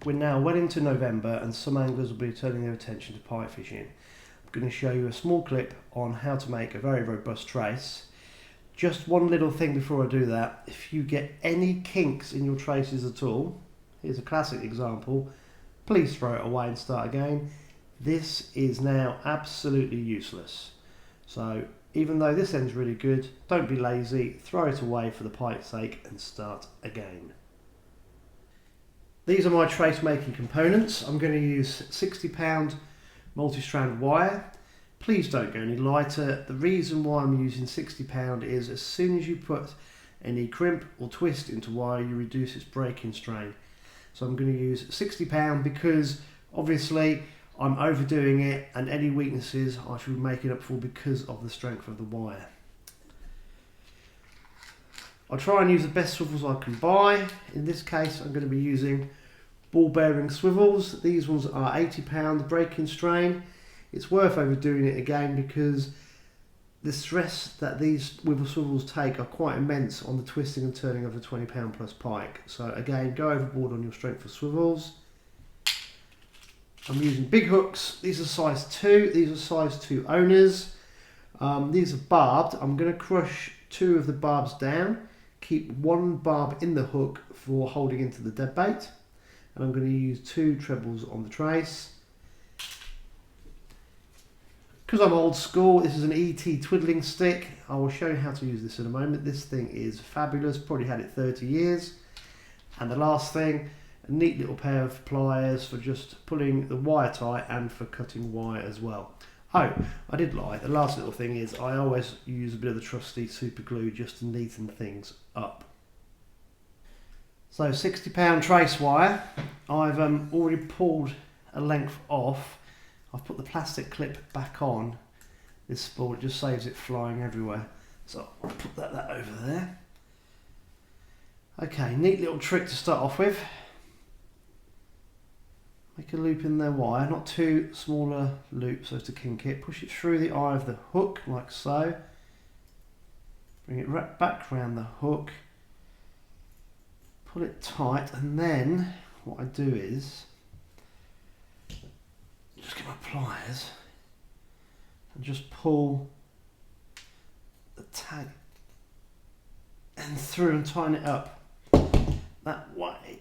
We're now well into November and some anglers will be turning their attention to pike fishing. I'm going to show you a small clip on how to make a very robust trace. Just one little thing before I do that, if you get any kinks in your traces at all, here's a classic example, please throw it away and start again. This is now absolutely useless. So even though this end's really good, don't be lazy, throw it away for the pike's sake and start again. These are my trace making components. I'm going to use 60-pound multi-strand wire. Please don't go any lighter. The reason why I'm using 60-pound is as soon as you put any crimp or twist into wire, you reduce its breaking strain. So I'm going to use 60-pound because obviously I'm overdoing it and any weaknesses I should be making up for because of the strength of the wire. I'll try and use the best swivels I can buy. In this case I'm going to be using ball bearing swivels. These ones are 80-pound breaking strain. It's worth overdoing it again because the stress that these swivels take are quite immense on the twisting and turning of a 20-pound plus pike. So again, go overboard on your strength of swivels. I'm using big hooks. These are size 2. These are size 2 owners. These are barbed. I'm going to crush 2 of the barbs down. Keep 1 barb in the hook for holding into the dead bait. And I'm going to use 2 trebles on the trace. Because I'm old school, this is an ET twiddling stick. I will show you how to use this in a moment. This thing is fabulous, probably had it 30 years. And the last thing, a neat little pair of pliers for just pulling the wire tight and for cutting wire as well. Oh, I did lie, the last little thing is I always use a bit of the trusty super glue just to neaten things up. So 60-pound trace wire, I've already pulled a length off. I've put the plastic clip back on this spool, it just saves it flying everywhere. So I'll put that over there. Okay, neat little trick to start off with. Make a loop in their wire, not too smaller loops so as to kink it. Push it through the eye of the hook like so. Bring it right back around the hook. Pull it tight and then what I do is just get my pliers and just pull the tag and through and tighten it up. That way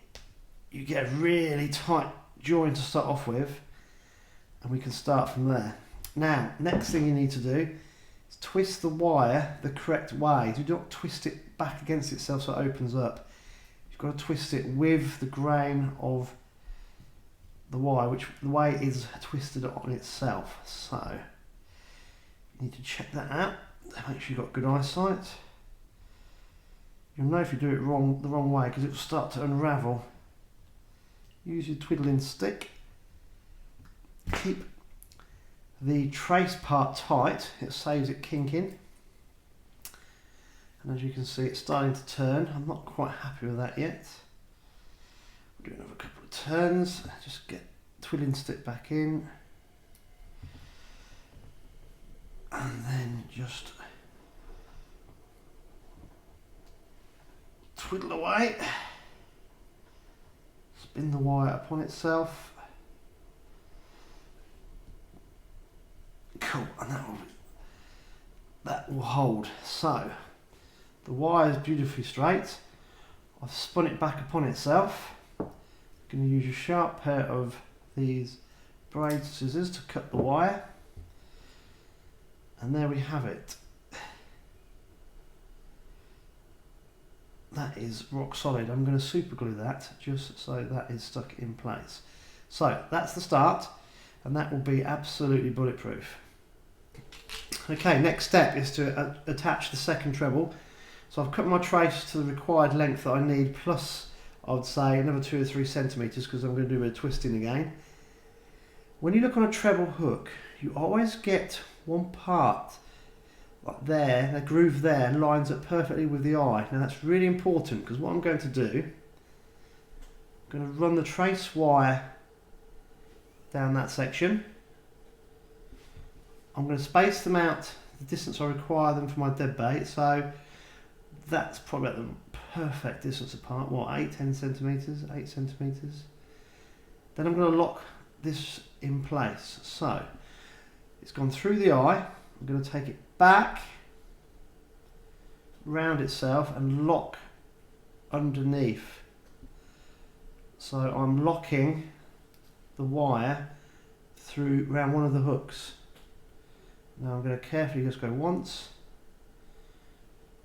you get a really tight join to start off with and we can start from there. Now, next thing you need to do is twist the wire the correct way. Do not twist it back against itself so it opens up. You've got to twist it with the grain of the wire, which the way it is twisted on itself. So you need to check that out. Make sure you've got good eyesight. You'll know if you do it wrong the wrong way because it will start to unravel. Use your twiddling stick. Keep the trace part tight. It saves it kinking. And as you can see, it's starting to turn. I'm not quite happy with that yet. We'll do another couple of turns. Just get the twiddling stick back in. And then just twiddle away. Spin the wire upon itself. Cool, and that will hold. So the wire is beautifully straight. I've spun it back upon itself. I'm going to use a sharp pair of these braid scissors to cut the wire. And there we have it. That is rock solid. I'm going to super glue that just so that is stuck in place. So that's the start and that will be absolutely bulletproof. Okay, next step is to attach the second treble. So I've cut my trace to the required length that I need, plus I would say another 2 or 3 centimetres because I'm going to do a bit of twisting again. When you look on a treble hook, you always get one part like there, the groove there lines up perfectly with the eye. Now that's really important because what I'm going to do, I'm going to run the trace wire down that section. I'm going to space them out the distance I require them for my dead bait, so that's probably about the perfect distance apart. What, 10 centimetres, 8 centimetres? Then I'm going to lock this in place. So it's gone through the eye. I'm going to take it back round itself and lock underneath. So I'm locking the wire through around one of the hooks. Now I'm going to carefully just go once,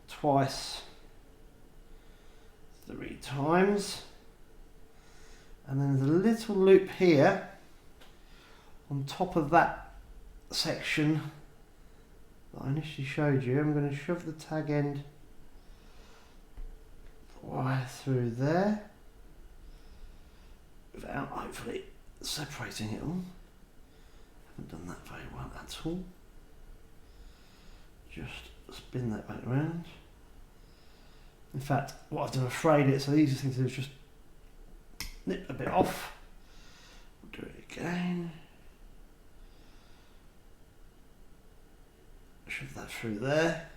twice, 3 times, and then there's a little loop here on top of that section that I initially showed you. I'm going to shove the tag end wire through there without hopefully separating it all. Haven't done that very well at all. Just spin that back around. In fact, what I've done, I've frayed it, so the easiest thing to do is just nip a bit off. We'll do it again. Shove that through there.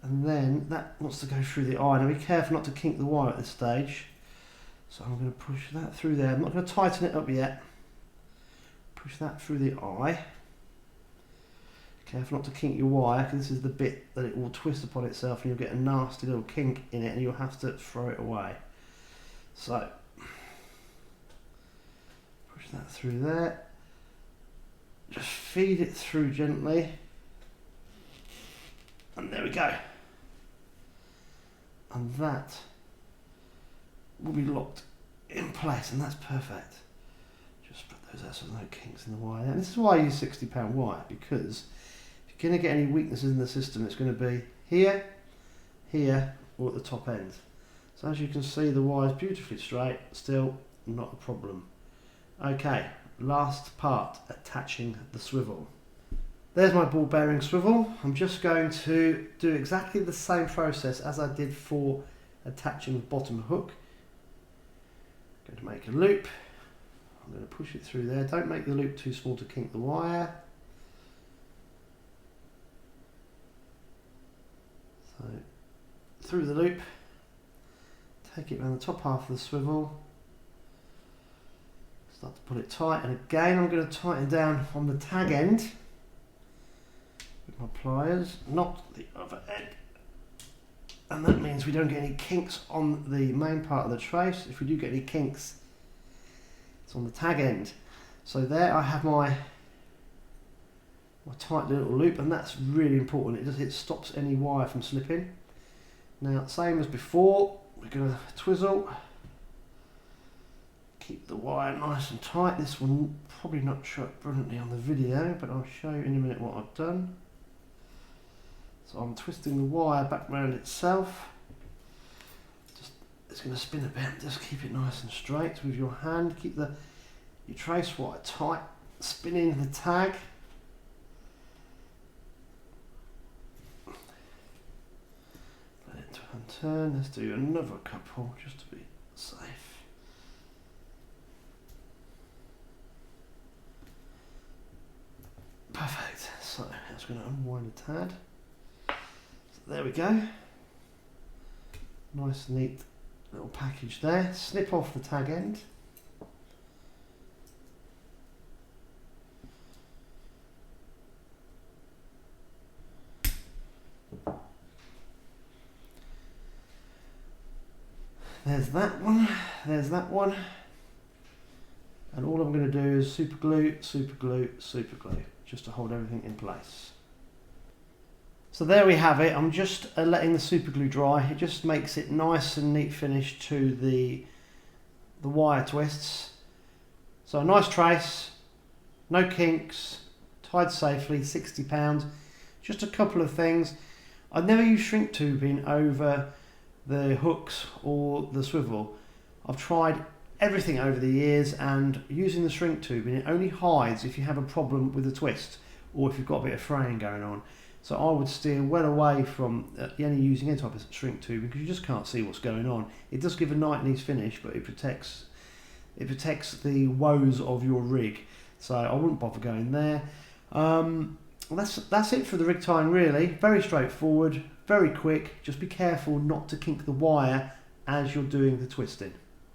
And then that wants to go through the eye. Now be careful not to kink the wire at this stage. So I'm going to push that through there. I'm not going to tighten it up yet. Push that through the eye. Careful not to kink your wire, because this is the bit that it will twist upon itself and you'll get a nasty little kink in it and you'll have to throw it away. So, push that through there. Just feed it through gently. And there we go. And that will be locked in place, and that's perfect. Just put those out so no kinks in the wire. And this is why I use £60 wire, because if you're going to get any weaknesses in the system, it's going to be here, here, or at the top end. So as you can see, the wire is beautifully straight, still not a problem. Okay, last part, attaching the swivel. There's my ball bearing swivel. I'm just going to do exactly the same process as I did for attaching the bottom hook. I'm going to make a loop. I'm going to push it through there. Don't make the loop too small to kink the wire. So through the loop, take it around the top half of the swivel. Start to pull it tight, and again I'm going to tighten down on the tag end with my pliers, not the other end. And that means we don't get any kinks on the main part of the trace. If we do get any kinks, it's on the tag end. So there I have my tight little loop, and that's really important. It stops any wire from slipping. Now, same as before, we're going to twizzle. Keep the wire nice and tight. This will probably not show up brilliantly on the video, but I'll show you in a minute what I've done. So I'm twisting the wire back around itself. It's going to spin a bit. Just keep it nice and straight with your hand. Keep your trace wire tight. Spinning the tag. Let it turn. Let's do another couple just to be safe. Perfect. So I'm just going to unwind the tad. There we go. Nice neat little package there. Snip off the tag end. There's that one. There's that one. And all I'm going to do is super glue, super glue, super glue, just to hold everything in place. So there we have it. I'm just letting the super glue dry. It just makes it nice and neat finish to the wire twists. So a nice trace, no kinks, tied safely, £60. Just a couple of things. I've never used shrink tubing over the hooks or the swivel. I've tried everything over the years, and using the shrink tubing, it only hides if you have a problem with the twist or if you've got a bit of fraying going on. So I would steer well away from any using any type of shrink tubing, because you just can't see what's going on. It does give a nice finish, but it protects the woes of your rig. So I wouldn't bother going there. That's it for the rig tying, really. Very straightforward, very quick. Just be careful not to kink the wire as you're doing the twisting.